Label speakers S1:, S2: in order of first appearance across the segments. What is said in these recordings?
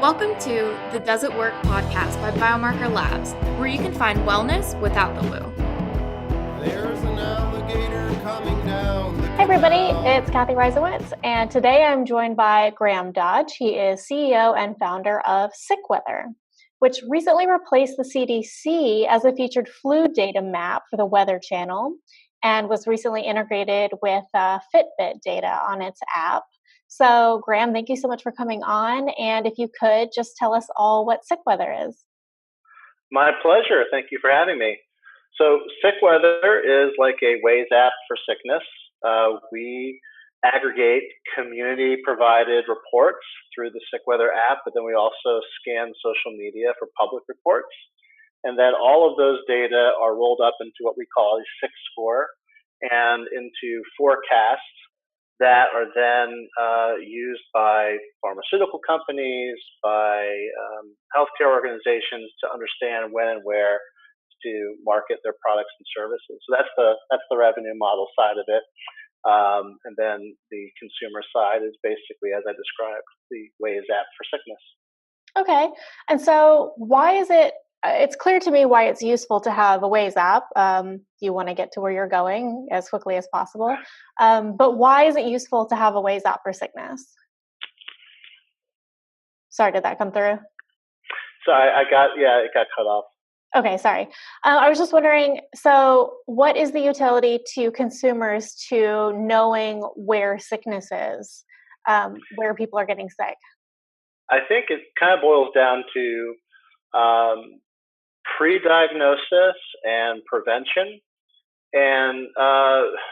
S1: Welcome to the Does It Work podcast by Biomarker Labs, where you can find wellness without the woo.
S2: There's an alligator coming down the
S3: Hey everybody, it's Kathy Reisowitz, and today I'm joined by Graham Dodge. He is CEO and founder of SickWeather, which recently replaced the CDC as a featured flu data map for the Weather Channel and was recently integrated with Fitbit data on its app. So Graham, thank you so much for coming on, and if you could just tell us all what SickWeather is.
S4: My pleasure. Thank you for having me. So SickWeather is like a Waze app for sickness. We aggregate community-provided reports through the SickWeather app, but then we also scan social media for public reports. And then all of those data are rolled up into what we call a Sick Score and into forecasts that are then used by pharmaceutical companies, by healthcare organizations to understand when and where to market their products and services. So that's the revenue model side of it. And then the consumer side is basically, as I described, the Waze app for sickness.
S3: Okay. And so why is it's clear to me why it's useful to have a Waze app. You want to get to where you're going as quickly as possible. But why is it useful to have a Waze app for sickness? Sorry, did that come through?
S4: So it got cut off.
S3: Okay, sorry. I was just wondering, so what is the utility to consumers to knowing where sickness is, where people are getting sick?
S4: I think it kind of boils down to pre-diagnosis and prevention. And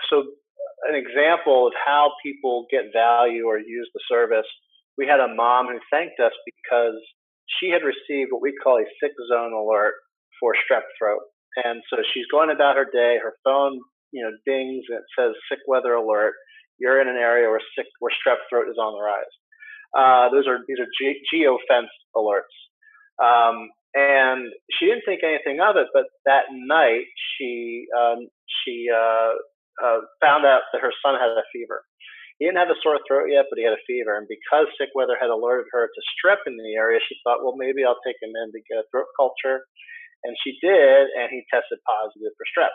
S4: so an example of how people get value or use the service, we had a mom who thanked us because she had received what we call a sick zone alert for strep throat. And so she's going about her day, her phone, dings and it says sick weather alert. You're in an area where strep throat is on the rise. These are geo-fenced alerts. And she didn't think anything of it, but that night she found out that her son had a fever. He didn't have a sore throat yet, but he had a fever. And because SickWeather had alerted her to strep in the area, she thought, well, maybe I'll take him in to get a throat culture. And she did, and he tested positive for strep.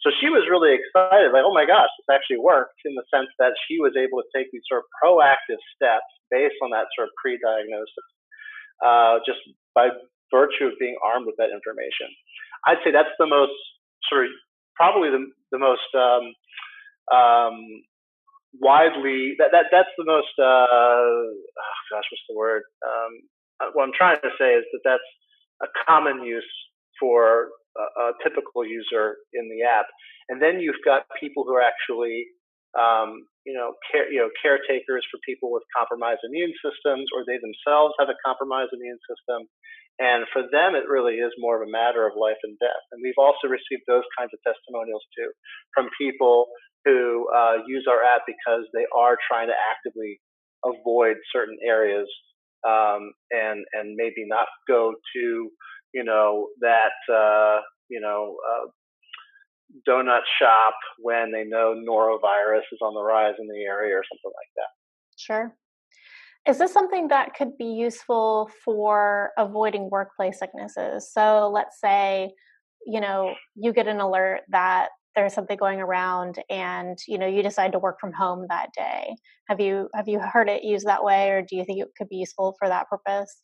S4: So she was really excited, like, oh my gosh, this actually worked, in the sense that she was able to take these sort of proactive steps based on that sort of pre-diagnosis, just by virtue of being armed with that information. I'd say that's the most probably the most widely, that's the most, what's the word? What I'm trying to say is that's a common use for a typical user in the app. And then you've got people who are actually, caretakers for people with compromised immune systems, or they themselves have a compromised immune system. And for them, it really is more of a matter of life and death. And we've also received those kinds of testimonials too, from people who use our app because they are trying to actively avoid certain areas and maybe not go to donut shop when they know norovirus is on the rise in the area or something like that.
S3: Sure. Is this something that could be useful for avoiding workplace sicknesses? So let's say, you get an alert that there's something going around and, you decide to work from home that day. Have you heard it used that way, or do you think it could be useful for that purpose?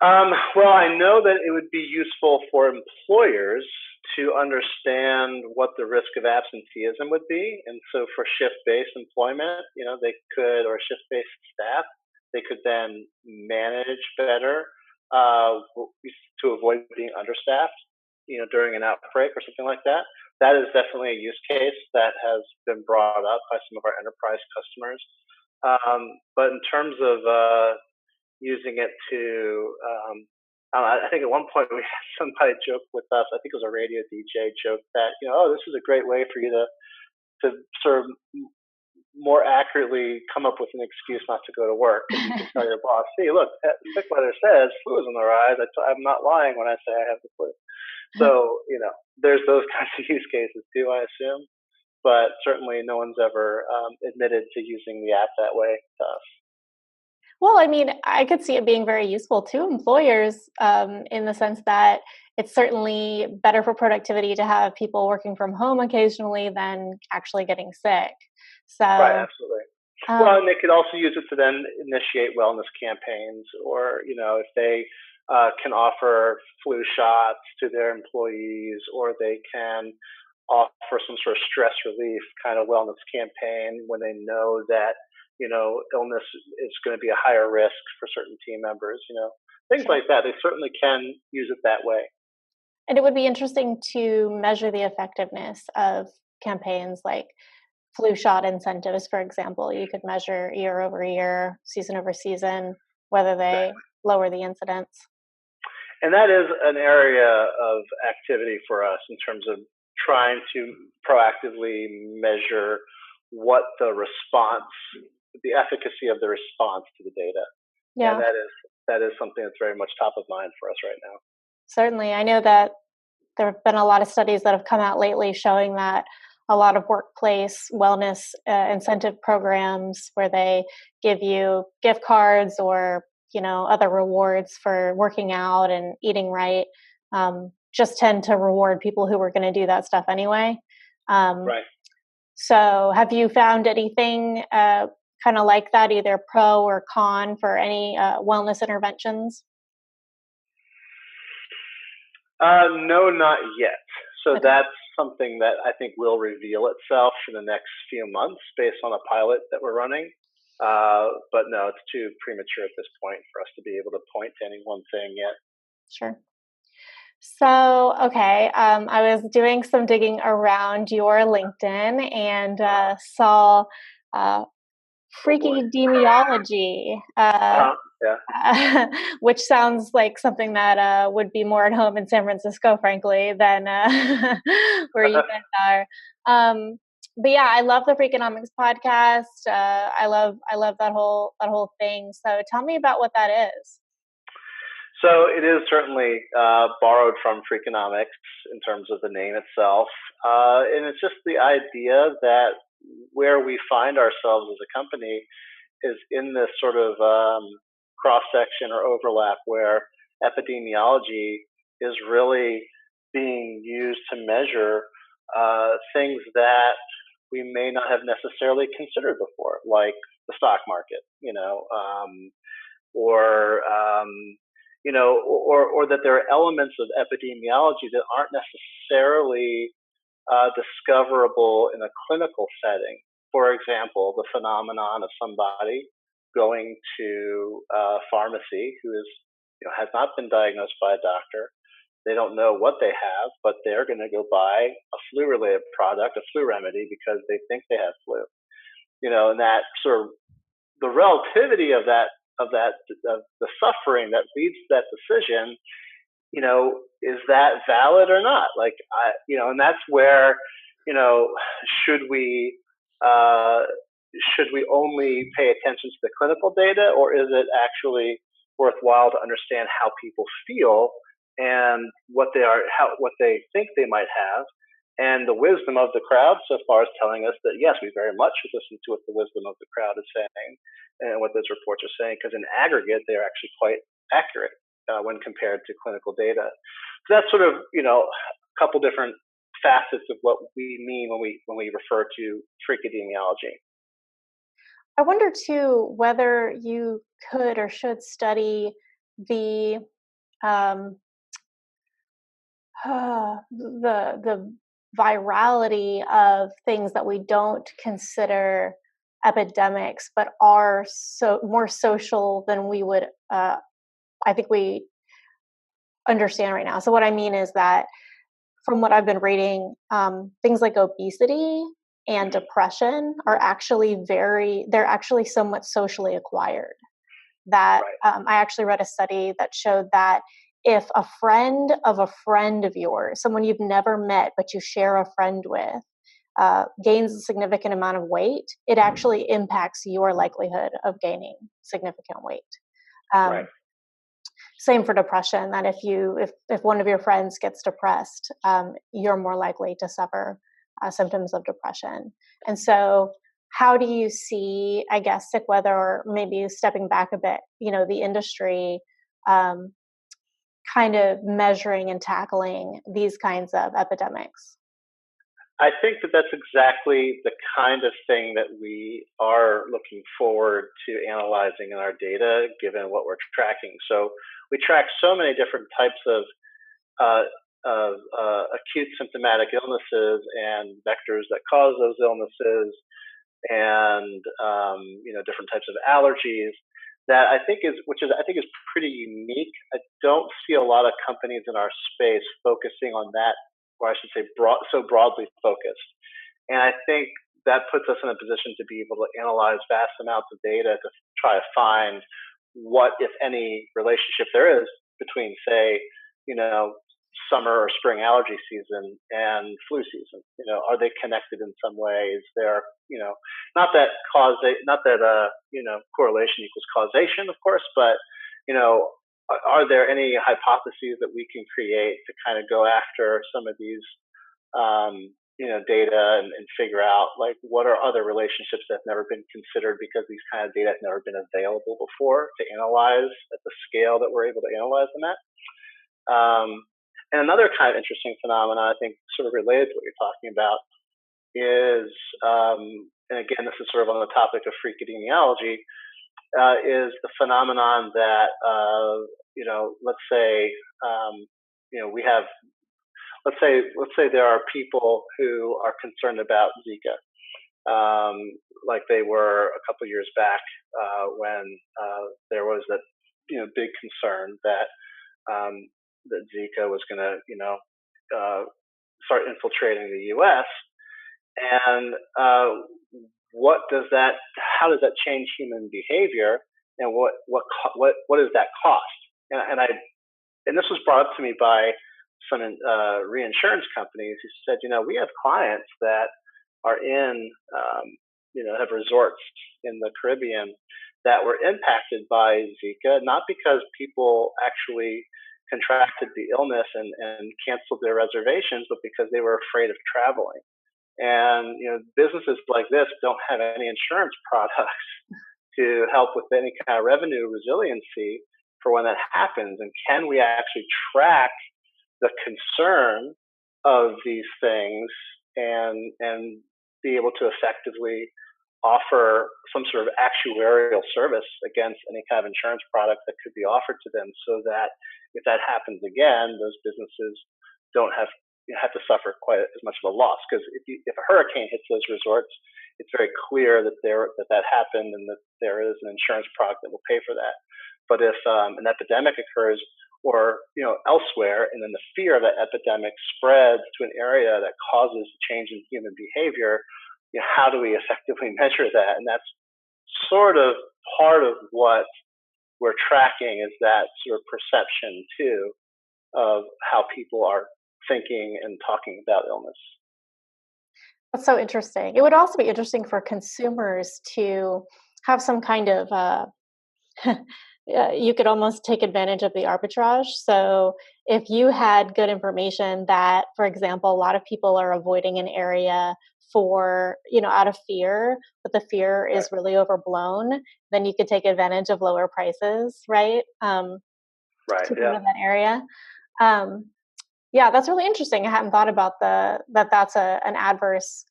S4: Well, I know that it would be useful for employers to understand what the risk of absenteeism would be. And so for shift-based employment, they could, or shift-based staff, they could then manage better to avoid being understaffed, during an outbreak or something like that. That is definitely a use case that has been brought up by some of our enterprise customers. But in terms of using it to, I think at one point we had somebody joke with us, I think it was a radio DJ joke that, this is a great way for you to sort of more accurately come up with an excuse not to go to work. And you can tell your boss, see, look, SickWeather says flu is on the rise. I'm not lying when I say I have the flu. So, there's those kinds of use cases too, I assume. But certainly no one's ever admitted to using the app that way to us.
S3: Well, I mean, I could see it being very useful to employers in the sense that it's certainly better for productivity to have people working from home occasionally than actually getting sick.
S4: Right,
S3: So,
S4: absolutely. Well,
S3: um,
S4: and they could also use it to then initiate wellness campaigns, or if they can offer flu shots to their employees, or they can offer some sort of stress relief kind of wellness campaign when they know that illness is going to be a higher risk for certain team members. Things
S3: sure.
S4: like that. They certainly can use it that way.
S3: And it would be interesting to measure the effectiveness of campaigns like flu shot incentives, for example. You could measure year over year, season over season, whether they
S4: Exactly.
S3: lower the incidence.
S4: And that is an area of activity for us in terms of trying to proactively measure what the efficacy of the response to the data. And
S3: Yeah,
S4: that is something that's very much top of mind for us right now.
S3: certainly. I know that there have been a lot of studies that have come out lately showing that a lot of workplace wellness incentive programs where they give you gift cards or other rewards for working out and eating right just tend to reward people who were going to do that stuff anyway. Um,
S4: Right.
S3: so, have you found anything kind of like that, either pro or con, for any wellness interventions?
S4: No, not yet. So
S3: Okay.
S4: that's something that I think will reveal itself in the next few months based on a pilot that we're running. But no, it's too premature at this point for us to be able to point to any one thing yet.
S3: Sure. So, okay, I was doing some digging around your LinkedIn and saw uh,
S4: Oh boy.
S3: Freakidemiology,
S4: Yeah.
S3: which sounds like something that would be more at home in San Francisco, frankly, than where you guys are. But yeah, I love the Freakonomics podcast. I love that whole thing. So tell me about what that is.
S4: So it is certainly borrowed from Freakonomics in terms of the name itself. And it's just the idea that where we find ourselves as a company is in this sort of cross section or overlap where epidemiology is really being used to measure things that we may not have necessarily considered before, like the stock market, or or that there are elements of epidemiology that aren't necessarily discoverable in a clinical setting. For example, the phenomenon of somebody going to a pharmacy who has not been diagnosed by a doctor. They don't know what they have, but they're going to go buy a flu-related product, a flu remedy, because they think they have flu. And that sort of the relativity of the suffering that leads to that decision, is that valid or not? And that's where, should we only pay attention to the clinical data, or is it actually worthwhile to understand how people feel and what they think they might have? And the wisdom of the crowd so far is telling us that, yes, we very much should listen to what the wisdom of the crowd is saying and what those reports are saying, because in aggregate, they're actually quite accurate when compared to clinical data. So that's sort of, a couple different facets of what we mean when we refer to freakidemiology.
S3: I wonder too whether you could or should study the um, the virality of things that we don't consider epidemics, but are so more social than we would. I think we understand right now. So what I mean is that from what I've been reading, things like obesity and depression are actually they're actually somewhat socially acquired. That
S4: Right.
S3: I actually read a study that showed that if a friend of yours, someone you've never met but you share a friend with, gains a significant amount of weight, it actually impacts your likelihood of gaining significant weight.
S4: Right.
S3: Um, Same for depression. That if one of your friends gets depressed, you're more likely to suffer symptoms of depression. And so, how do you see, I guess, SickWeather, or maybe stepping back a bit, the industry um, kind of measuring and tackling these kinds of epidemics?
S4: I think that that's exactly the kind of thing that we are looking forward to analyzing in our data, given what we're tracking. So we track so many different types uh, acute symptomatic illnesses and vectors that cause those illnesses, and different types of allergies. That I think is pretty unique. I don't see a lot of companies in our space focusing on that, or I should say, so broadly focused. And I think that puts us in a position to be able to analyze vast amounts of data to try to find what, if any, relationship there is between, say, summer or spring allergy season and flu season. Are they connected in some way? Is there, not that correlation equals causation, of course, but are there any hypotheses that we can create to kind of go after some of these data and figure out, like, what are other relationships that have never been considered because these kind of data have never been available before to analyze at the scale that we're able to analyze them at. And another kind of interesting phenomenon, I think, sort of related to what you're talking about, is, and again, this is sort of on the topic of freakidemiology, is the phenomenon that, let's say, we have, let's say there are people who are concerned about Zika, like they were a couple years back when there was that, big concern that that Zika was going to, start infiltrating the U.S. And how does that change human behavior, and what does that cost? And this was brought up to me by some reinsurance companies who said, we have clients that are in, have resorts in the Caribbean that were impacted by Zika, not because people actually contracted the illness and canceled their reservations, but because they were afraid of traveling. And businesses like this don't have any insurance products to help with any kind of revenue resiliency for when that happens. And can we actually track the concern of these things and be able to effectively offer some sort of actuarial service against any kind of insurance product that could be offered to them, so that if that happens again, those businesses don't have to suffer quite as much of a loss. Because if a hurricane hits those resorts, it's very clear that that happened and that there is an insurance product that will pay for that. But if an epidemic occurs, or elsewhere, and then the fear of that epidemic spreads to an area that causes a change in human behavior, how do we effectively measure that? And that's sort of part of what we're tracking, is that sort of perception too of how people are thinking and talking about illness.
S3: That's so interesting. It would also be interesting for consumers to have some kind of you could almost take advantage of the arbitrage. So if you had good information that, for example, a lot of people are avoiding an area for, out of fear, but the fear is really overblown, then you could take advantage of lower prices, right?
S4: Right.
S3: To go to that area. Yeah, that's really interesting. I hadn't thought about that's an adverse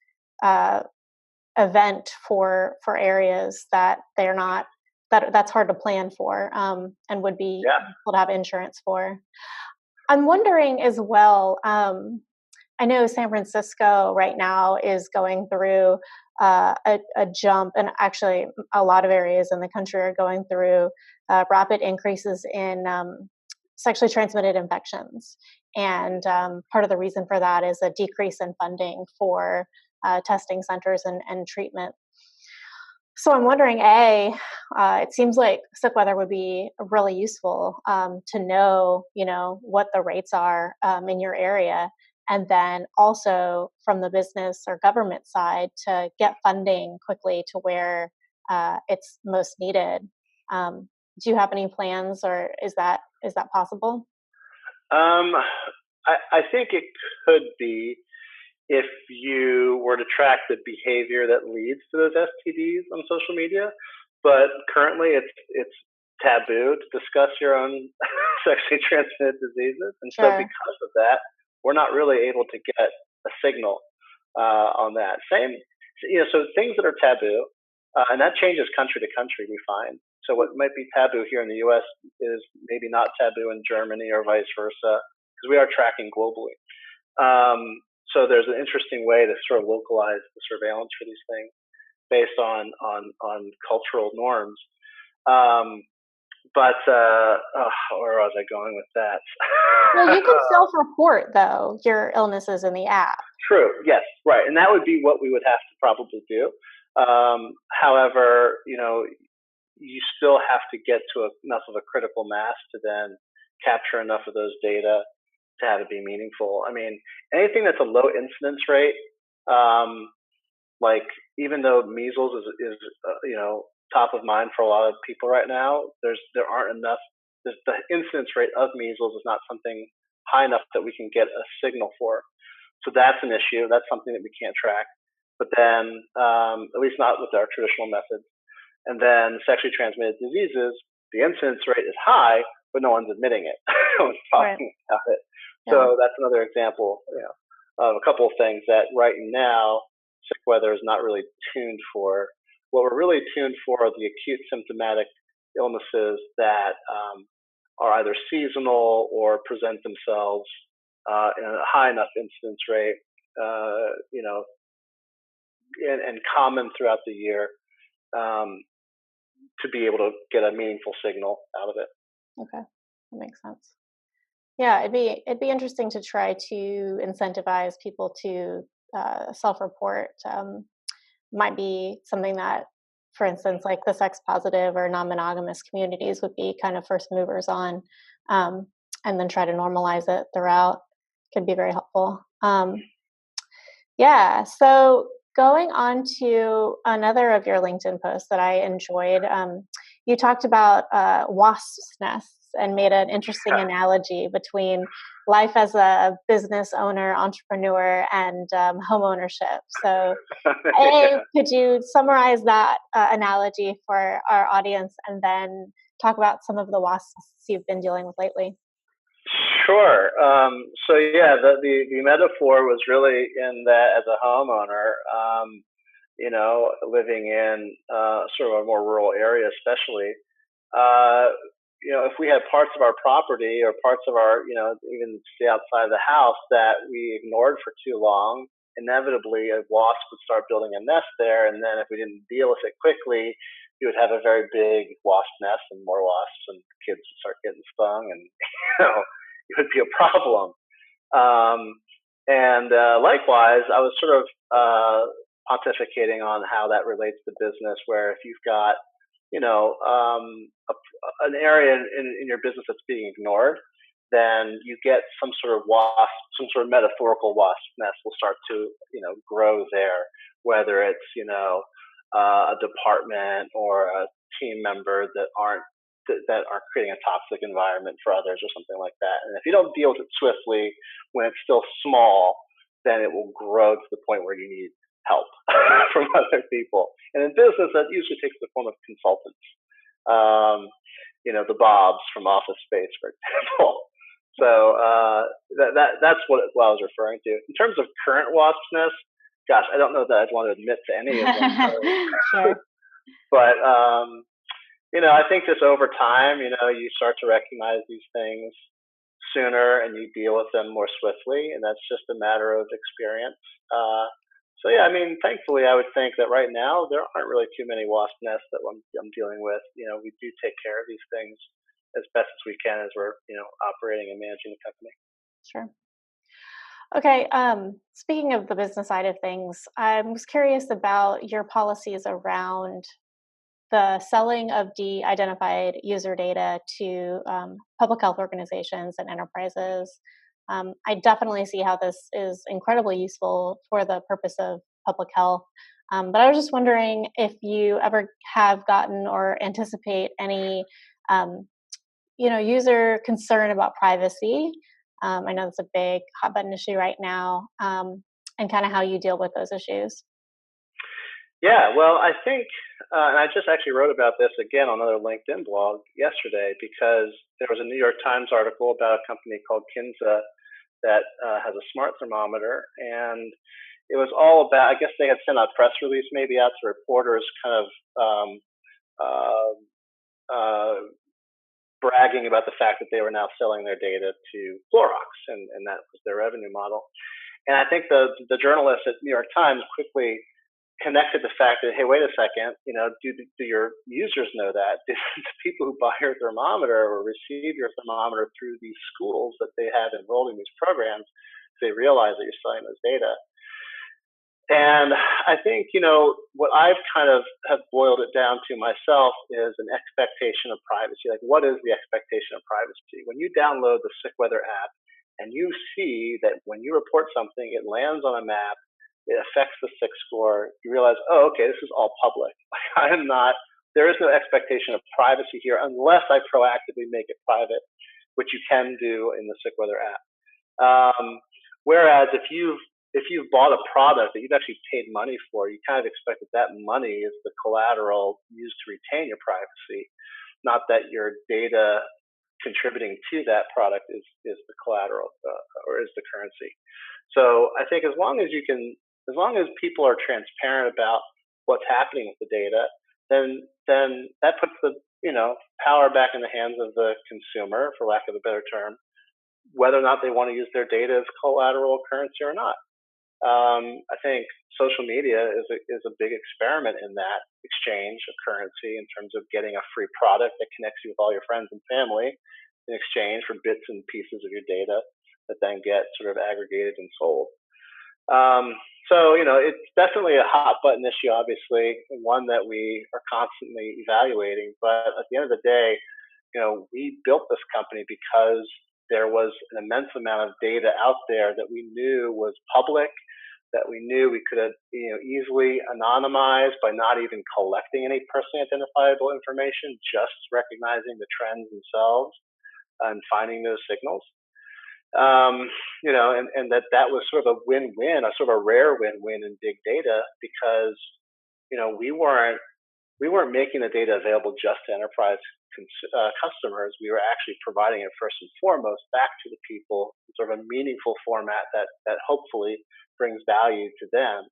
S3: event for areas that they're not, that's hard to plan for, and would be able to have insurance for. I'm wondering as well, I know San Francisco right now is going through a jump, and actually a lot of areas in the country are going through rapid increases in sexually transmitted infections. And part of the reason for that is a decrease in funding for testing centers and treatment. So I'm wondering, it seems like SickWeather would be really useful to know, what the rates are in your area, and then also from the business or government side to get funding quickly to where it's most needed. Do you have any plans, or is that possible?
S4: I think it could be. if you were to track the behavior that leads to those STDs on social media. But currently, it's taboo to discuss your own sexually transmitted diseases, and so
S3: Sure.
S4: because of that, we're not really able to get a signal on that. Same, so things that are taboo, and that changes country to country. We find so what might be taboo here in the U.S. is maybe not taboo in Germany or vice versa, because we are tracking globally. So there's an interesting way to sort of localize the surveillance for these things based on cultural norms. But where was I going with that?
S3: Well, you can self-report though your illnesses in the app.
S4: True. Yes. Right. And that would be what we would have to probably do. However, you still have to get to enough of a critical mass to then capture enough of those data to have it be meaningful. I mean, anything that's a low incidence rate, like even though measles is top of mind for a lot of people right now, there aren't enough. The incidence rate of measles is not something high enough that we can get a signal for. So that's an issue. That's something that we can't track. But then, at least not with our traditional methods. And then sexually transmitted diseases, the incidence rate is high, but no one's admitting it. No one's talking about it. So that's another example of a couple of things that right now SickWeather is not really tuned for. What we're really tuned for are the acute symptomatic illnesses that are either seasonal or present themselves in a high enough incidence rate, and common throughout the year to be able to get a meaningful signal out of it.
S3: Okay, that makes sense. Yeah, it'd be interesting to try to incentivize people to self-report. Might be something that, for instance, like the sex positive or non-monogamous communities would be kind of first movers on, and then try to normalize it throughout. Could be very helpful. Yeah. So going on to another of your LinkedIn posts that I enjoyed, you talked about wasps' nests and made an interesting analogy between life as a business owner, entrepreneur, and home ownership. So, could you summarize that analogy for our audience and then talk about some of the wasps you've been dealing with lately?
S4: Sure. So yeah, the metaphor was really in that as a homeowner, living in sort of a more rural area, especially, if we had parts of our property or parts of our, even stay outside the house that we ignored for too long, inevitably a wasp would start building a nest there. And then if we didn't deal with it quickly, you would have a very big wasp nest and more wasps, and kids would start getting stung, and it would be a problem. And likewise, I was sort of pontificating on how that relates to business, where if you've got an area in your business that's being ignored, then you get some sort of metaphorical wasp nest will start to grow there, whether it's a department or a team member that are creating a toxic environment for others or something like that. And if you don't deal with it swiftly when it's still small, then it will grow to the point where you need help from other people. And in business, that usually takes the form of consultants. The Bobs from Office Space, for example. So that's what I was referring to. In terms of current wasp nests, gosh, I don't know that I'd want to admit to any of them.
S3: Sure.
S4: But I think just over time, you start to recognize these things sooner and you deal with them more swiftly, and that's just a matter of experience. So yeah, thankfully, I would think that right now there aren't really too many wasp nests that I'm dealing with. We do take care of these things as best as we can as we're operating and managing the company.
S3: Sure. Okay. Speaking of the business side of things, I was curious about your policies around the selling of de-identified user data to public health organizations and enterprises. I definitely see how this is incredibly useful for the purpose of public health. But I was just wondering if you ever have gotten or anticipate any, user concern about privacy. I know that's a big hot button issue right now. and kind of how you deal with those issues.
S4: Yeah, well, I think, and I just actually wrote about this again on another LinkedIn blog yesterday because there was a New York Times article about a company called Kinza that has a smart thermometer, and it was all about, I guess they had sent out a press release maybe out to reporters kind of bragging about the fact that they were now selling their data to Clorox, and that was their revenue model. And I think the journalists at New York Times quickly connected the fact that, hey, wait a second, do your users know that? Do the people who buy your thermometer or receive your thermometer through these schools that they have enrolled in these programs, they realize that you're selling those data? And I think, what I've kind of have boiled it down to myself is an expectation of privacy. Like, what is the expectation of privacy? When you download the SickWeather app and you see that when you report something, it lands on a map, it affects the SIC score, you realize, oh, okay, this is all public. There is no expectation of privacy here unless I proactively make it private, which you can do in the SickWeather app. Whereas if you've bought a product that you've actually paid money for, you kind of expect that money is the collateral used to retain your privacy, not that your data contributing to that product is the collateral or is the currency. So I think as long as people are transparent about what's happening with the data, then that puts the power back in the hands of the consumer, for lack of a better term, whether or not they want to use their data as collateral currency or not. I think social media is a big experiment in that exchange of currency in terms of getting a free product that connects you with all your friends and family in exchange for bits and pieces of your data that then get sort of aggregated and sold. So it's definitely a hot button issue, obviously, and one that we are constantly evaluating. But at the end of the day, we built this company because there was an immense amount of data out there that we knew was public, that we knew we could easily anonymize by not even collecting any personally identifiable information, just recognizing the trends themselves and finding those signals. And that was sort of a win-win, a sort of a rare win-win in big data because, we weren't making the data available just to enterprise customers. We were actually providing it first and foremost back to the people in sort of a meaningful format that hopefully brings value to them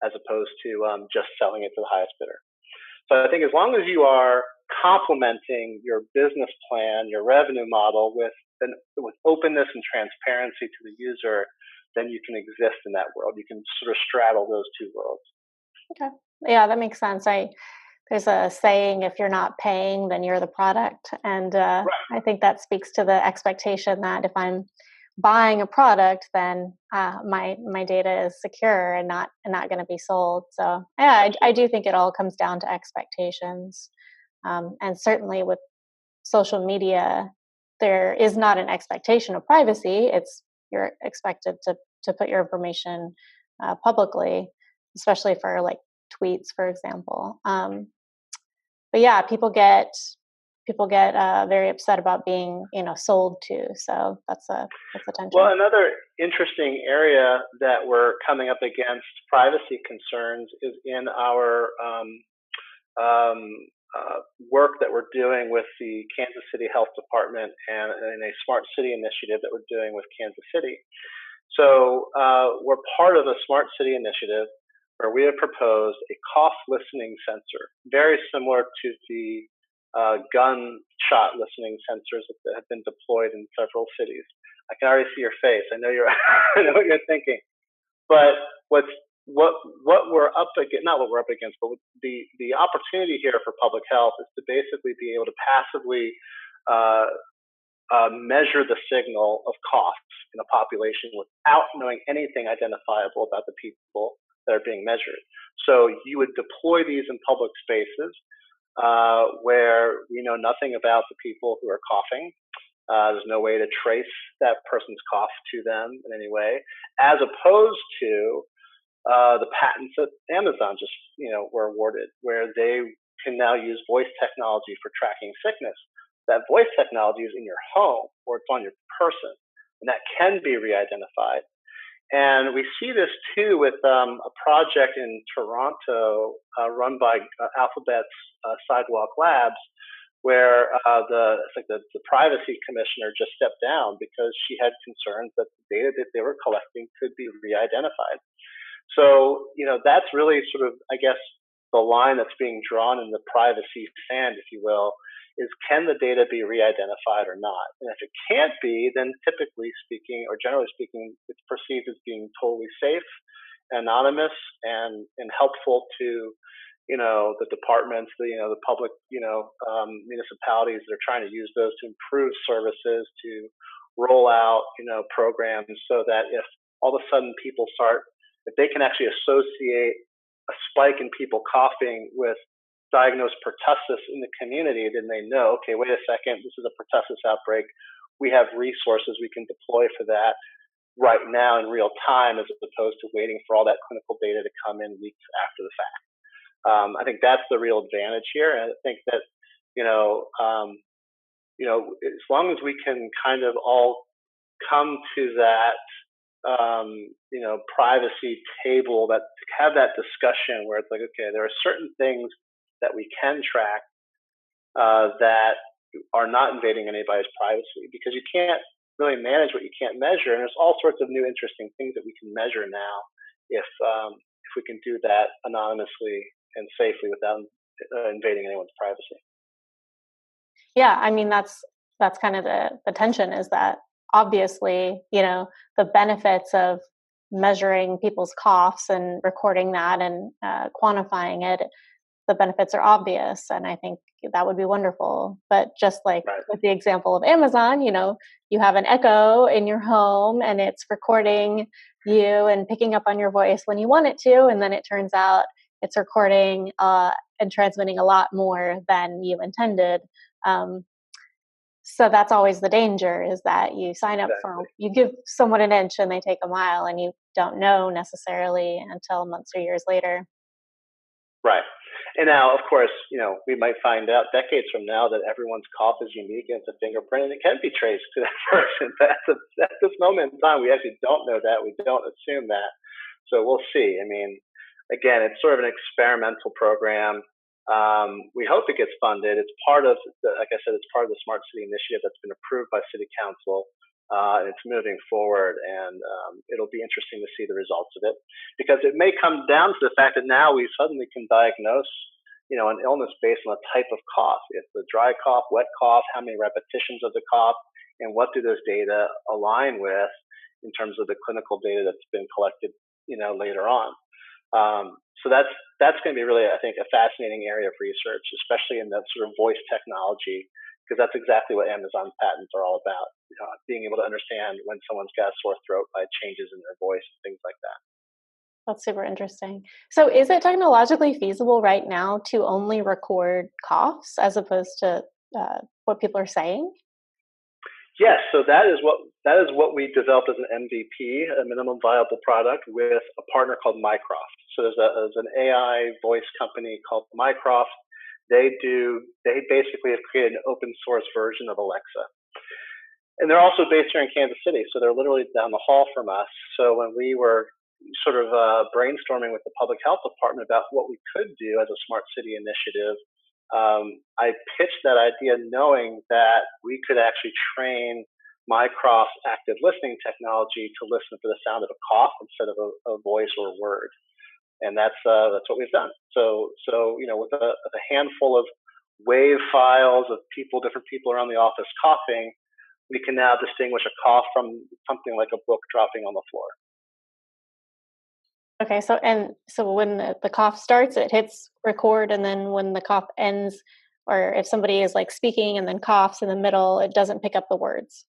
S4: as opposed to just selling it to the highest bidder. So I think as long as you are complementing your business plan, your revenue model with openness and transparency to the user, then you can exist in that world. You can sort of straddle those two worlds.
S3: Okay. Yeah, that makes sense. There's a saying, if you're not paying, then you're the product. And right. I think that speaks to the expectation that if I'm buying a product, then my data is secure and not going to be sold. So yeah, I do think it all comes down to expectations. And certainly with social media, there is not an expectation of privacy. You're expected to put your information publicly, especially for like tweets, for example. But yeah, people get very upset about being sold to. So that's a tension.
S4: Well, another interesting area that we're coming up against privacy concerns is in our work that we're doing with the Kansas City Health Department and in a smart city initiative that we're doing with Kansas City. So we're part of a smart city initiative where we have proposed a cough listening sensor, very similar to the gunshot listening sensors that have been deployed in several cities. I can already see your face. I know I know what you're thinking. But what we're up against, not what we're up against, but the opportunity here for public health is to basically be able to passively measure the signal of coughs in a population without knowing anything identifiable about the people that are being measured. So you would deploy these in public spaces where we know nothing about the people who are coughing. There's no way to trace that person's cough to them in any way, as opposed to the patents that Amazon just were awarded, where they can now use voice technology for tracking sickness. That voice technology is in your home or it's on your person, and that can be re-identified. And we see this too with a project in Toronto run by Alphabet's Sidewalk Labs, where the privacy commissioner just stepped down because she had concerns that the data that they were collecting could be re-identified. So, that's really sort of, I guess, the line that's being drawn in the privacy sand, if you will, is can the data be re-identified or not? And if it can't be, then typically speaking, or generally speaking, it's perceived as being totally safe, anonymous, and helpful to, the departments, the public, municipalities that are trying to use those to improve services, to roll out, programs so that if all of a sudden if they can actually associate a spike in people coughing with diagnosed pertussis in the community, then they know, okay, wait a second, this is a pertussis outbreak. We have resources we can deploy for that right now in real time, as opposed to waiting for all that clinical data to come in weeks after the fact. I think that's the real advantage here. And I think that, as long as we can kind of all come to that, privacy table, that to have that discussion where it's like, okay, there are certain things that we can track that are not invading anybody's privacy, because you can't really manage what you can't measure. And there's all sorts of new interesting things that we can measure now if we can do that anonymously and safely without invading anyone's privacy.
S3: Yeah, I mean, that's kind of the tension, is that obviously, the benefits of measuring people's coughs and recording that and quantifying it, the benefits are obvious, and I think that would be wonderful. But just like with the example of Amazon, you have an Echo in your home and it's recording you and picking up on your voice when you want it to, and then it turns out it's recording and transmitting a lot more than you intended. So that's always the danger, is that you sign up you give someone an inch and they take a mile, and you don't know necessarily until months or years later.
S4: Right. And now, of course, we might find out decades from now that everyone's cough is unique and it's a fingerprint and it can be traced to that person. But at this moment in time, we actually don't know that. We don't assume that. So we'll see. I mean, again, it's sort of an experimental program. We hope it gets funded. It's part of, like I said, it's part of the Smart City Initiative that's been approved by City Council, and it's moving forward. And it'll be interesting to see the results of it, because it may come down to the fact that now we suddenly can diagnose, an illness based on a type of cough. It's the dry cough, wet cough, how many repetitions of the cough, and what do those data align with in terms of the clinical data that's been collected, later on. So that's going to be really, I think, a fascinating area of research, especially in that sort of voice technology, because that's exactly what Amazon's patents are all about, being able to understand when someone's got a sore throat by changes in their voice and things like that.
S3: That's super interesting. So is it technologically feasible right now to only record coughs as opposed to what people are saying?
S4: Yes, so that is what we developed as an MVP, a minimum viable product, with a partner called Mycroft. So there's an AI voice company called Mycroft. They basically have created an open source version of Alexa. And they're also based here in Kansas City, so they're literally down the hall from us. So when we were sort of brainstorming with the public health department about what we could do as a smart city initiative, I pitched that idea knowing that we could actually train Mycroft's active listening technology to listen for the sound of a cough instead of a voice or a word. And that's what we've done. So with a handful of wave files of different people around the office coughing, we can now distinguish a cough from something like a book dropping on the floor.
S3: Okay, so when the cough starts, it hits record, and then when the cough ends, or if somebody is like speaking and then coughs in the middle, it doesn't pick up the words.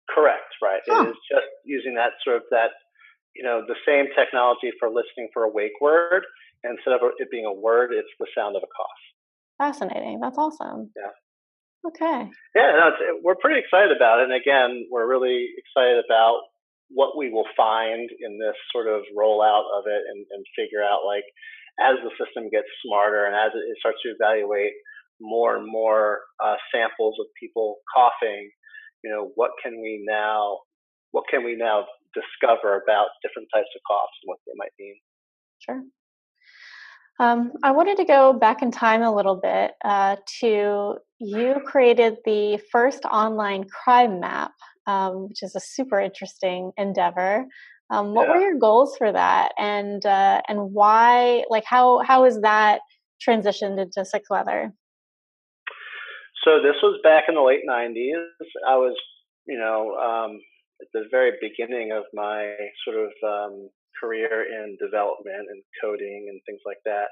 S4: Correct, right. It is just using that the same technology for listening for a wake word, and instead of it being a word, it's the sound of a cough.
S3: Fascinating. That's awesome.
S4: Yeah.
S3: Okay.
S4: Yeah, we're pretty excited about it. And again, we're really excited about what we will find in this sort of rollout of it, and figure out, like, as the system gets smarter and as it starts to evaluate more and more samples of people coughing, what can we now discover about different types of coughs and what they might mean.
S3: Sure. I wanted to go back in time a little bit to you created the first online crime map, which is a super interesting endeavor. What were your goals for that, and why? Like, how is that transitioned into SickWeather?
S4: So this was back in the late '90s. I was, at the very beginning of my sort of career in development and coding and things like that.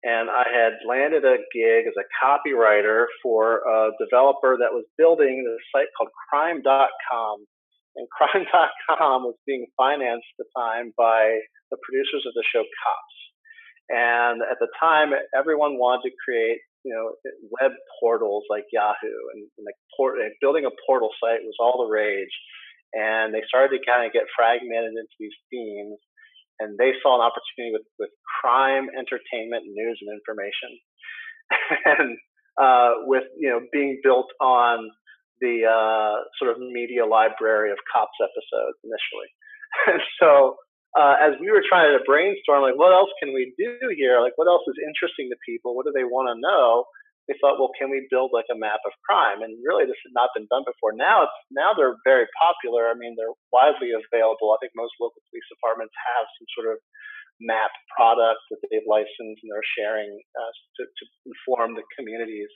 S4: And I had landed a gig as a copywriter for a developer that was building a site called crime.com. And crime.com was being financed at the time by the producers of the show Cops. And at the time, everyone wanted to create, web portals like Yahoo, and building a portal site was all the rage. And they started to kind of get fragmented into these themes. And they saw an opportunity with crime, entertainment, news, and information, and with being built on the sort of media library of Cops episodes initially. And so as we were trying to brainstorm, like, what else can we do here? Like, what else is interesting to people? What do they want to know? We thought, well, can we build like a map of crime? And really, this had not been done before. Now they're very popular. I mean, they're widely available. I think most local police departments have some sort of map product that they've licensed and they're sharing to inform the communities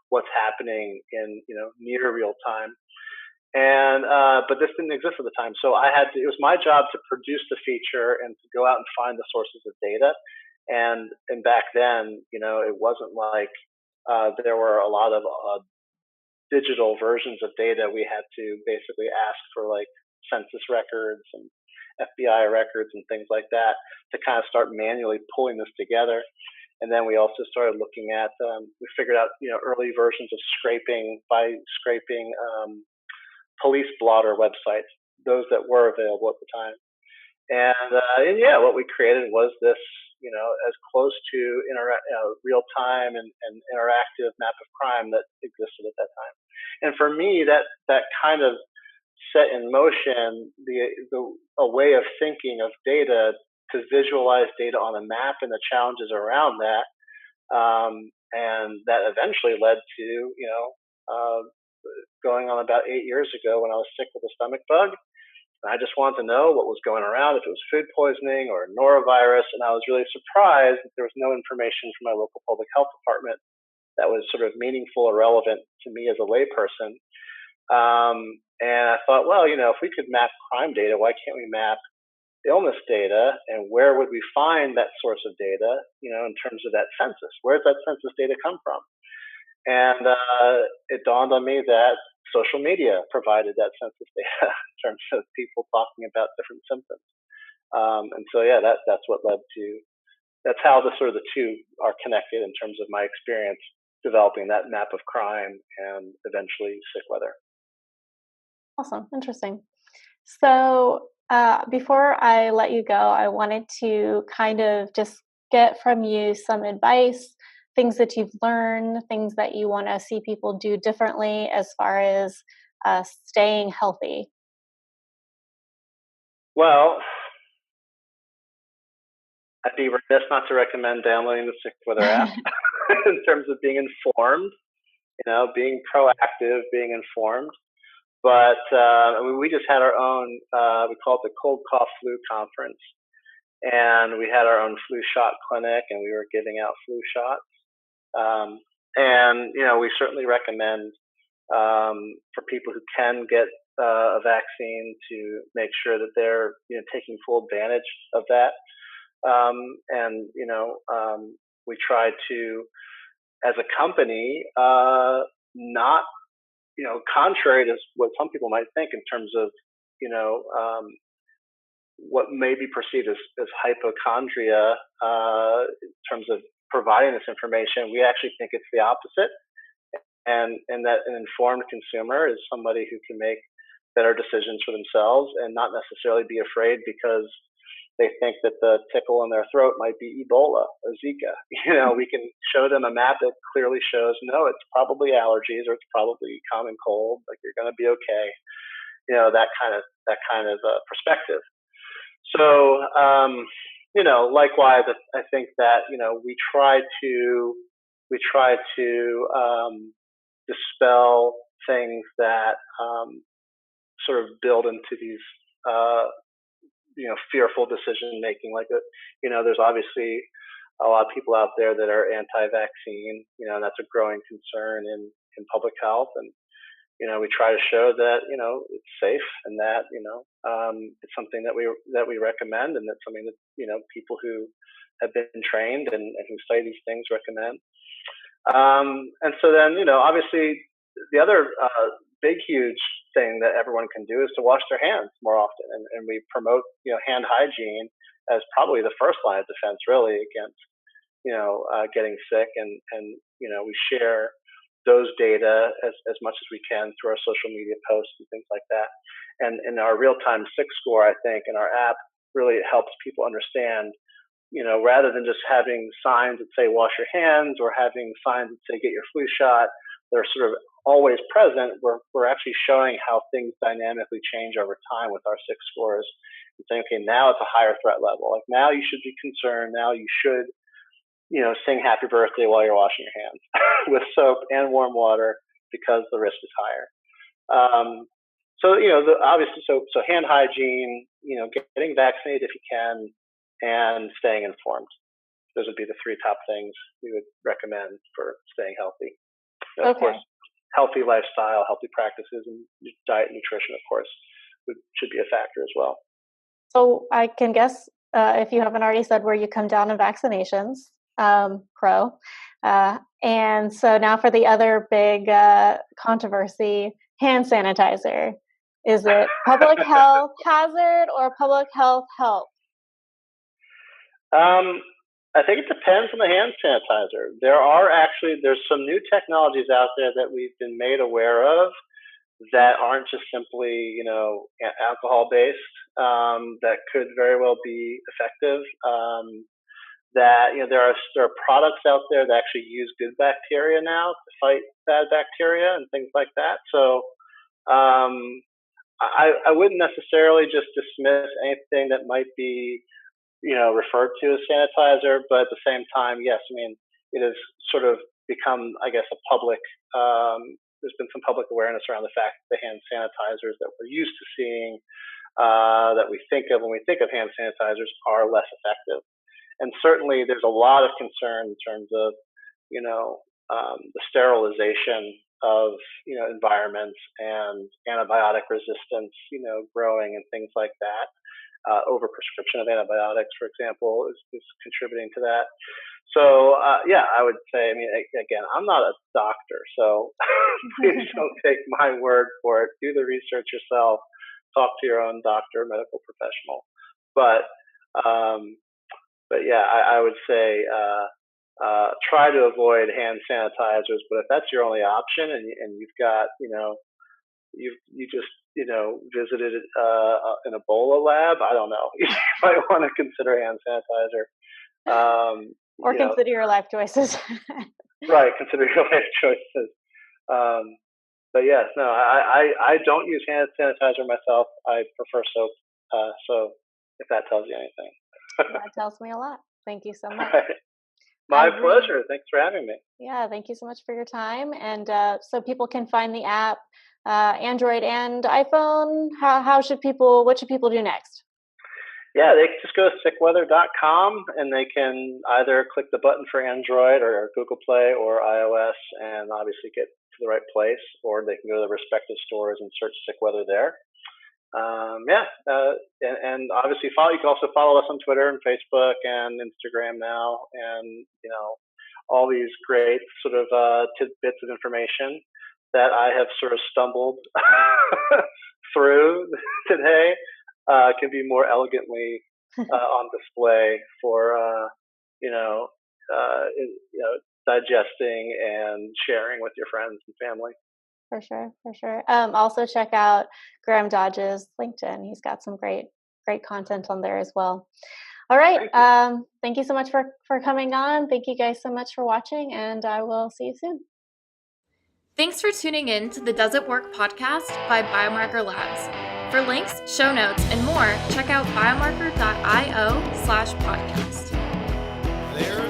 S4: what's happening in near real time. And but this didn't exist at the time, so it was my job to produce the feature and to go out and find the sources of data. And back then, it wasn't like there were a lot of digital versions of data. We had to basically ask for like census records and FBI records and things like that to kind of start manually pulling this together. And then we also started looking at, we figured out, early versions of scraping police blotter websites, those that were available at the time. And yeah, what we created was this, as close to real time and interactive map of crime that existed at that time. And for me, that kind of set in motion a way of thinking of data to visualize data on a map and the challenges around that. And that eventually led to, going on about 8 years ago when I was sick with a stomach bug. And I just wanted to know what was going around, if it was food poisoning or norovirus. And I was really surprised that there was no information from my local public health department that was sort of meaningful or relevant to me as a layperson. And I thought, well, if we could map crime data, why can't we map illness data? And where would we find that source of data, in terms of that census? Where does that census data come from? And it dawned on me that social media provided that census data in terms of people talking about different symptoms. And so, yeah, that's what led to, that's how the two are connected in terms of my experience developing that map of crime and eventually SickWeather.
S3: Awesome. Interesting. So before I let you go, I wanted to kind of just get from you some advice, things that you've learned, things that you want to see people do differently as far as staying healthy.
S4: Well, I'd be remiss not to recommend downloading the SickWeather app in terms of being informed, being proactive, being informed. But we just had our own, we call it the Cold Cough Flu Conference. And we had our own flu shot clinic, and we were giving out flu shots. And we certainly recommend for people who can get a vaccine to make sure that they're taking full advantage of that. And we try to, as a company, not contrary to what some people might think in terms of what may be perceived as hypochondria in terms of providing this information, we actually think it's the opposite, and that an informed consumer is somebody who can make better decisions for themselves and not necessarily be afraid because they think that the tickle in their throat might be Ebola or Zika. We can show them a map that clearly shows, no, it's probably allergies or it's probably common cold, like you're going to be okay. that kind of perspective. So, likewise, I think that, we try to dispel things that sort of build into these, fearful decision making. There's obviously a lot of people out there that are anti-vaccine, and that's a growing concern in public health. And, we try to show that, it's safe and that, it's something that we recommend, and that's something that, people who have been trained and who study these things recommend. And so then, obviously the other big, huge thing that everyone can do is to wash their hands more often. And we promote, hand hygiene as probably the first line of defense really against, getting sick. And, we share those data as much as we can through our social media posts and things like that. And in our real-time Sick Score, I think, in our app really helps people understand, rather than just having signs that say wash your hands or having signs that say get your flu shot, they're sort of always present. We're actually showing how things dynamically change over time with our Sick Scores and saying, okay, now it's a higher threat level. Like now you should be concerned. Now you should, sing happy birthday while you're washing your hands with soap and warm water because the risk is higher. So, obviously, so hand hygiene, getting vaccinated if you can, and staying informed. Those would be the three top things we would recommend for staying healthy. Of course, healthy lifestyle, healthy practices, and diet and nutrition, of course, should be a factor as well.
S3: So I can guess, if you haven't already said, where you come down in vaccinations, pro. And so now for the other big controversy, hand sanitizer. Is it public health hazard or public health help?
S4: I think it depends on the hand sanitizer. There's some new technologies out there that we've been made aware of that aren't just simply, alcohol based, that could very well be effective. That, there are products out there that actually use good bacteria now to fight bad bacteria and things like that. So, I wouldn't necessarily just dismiss anything that might be, referred to as sanitizer, but at the same time, yes, it has sort of become, I guess, a public, there's been some public awareness around the fact that the hand sanitizers that we're used to seeing, that we think of when we think of hand sanitizers are less effective. And certainly there's a lot of concern in terms of, the sterilization of, environments and antibiotic resistance, growing and things like that. Overprescription of antibiotics, for example, is contributing to that. So, I would say, again, I'm not a doctor, so please don't take my word for it. Do the research yourself. Talk to your own doctor, medical professional. But yeah, I would say try to avoid hand sanitizers. But if that's your only option, and you've got, you just visited an Ebola lab, I don't know, you might want to consider hand sanitizer.
S3: Or consider your life choices.
S4: Right, consider your life choices. But yes, no, I don't use hand sanitizer myself. I prefer soap. So if that tells you anything.
S3: That tells me a lot. Thank you so much.
S4: My pleasure. Thanks for having me.
S3: Yeah, thank you so much for your time. And so people can find the app, Android and iPhone. What should people do next?
S4: Yeah, they can just go to SickWeather.com and they can either click the button for Android or Google Play or iOS and obviously get to the right place, or they can go to the respective stores and search SickWeather there. And obviously you can also follow us on Twitter and Facebook and Instagram now, and all these great sort of tidbits of information that I have sort of stumbled through today can be more elegantly on display for digesting and sharing with your friends and family.
S3: For sure. Also check out Graham Dodge's LinkedIn. He's got some great content on there as well. All right. Thank you so much for coming on. Thank you guys so much for watching, and I will see you soon.
S1: Thanks for tuning in to the Does It Work podcast by Biomarker Labs. For links, show notes, and more, check out biomarker.io/podcast.
S2: There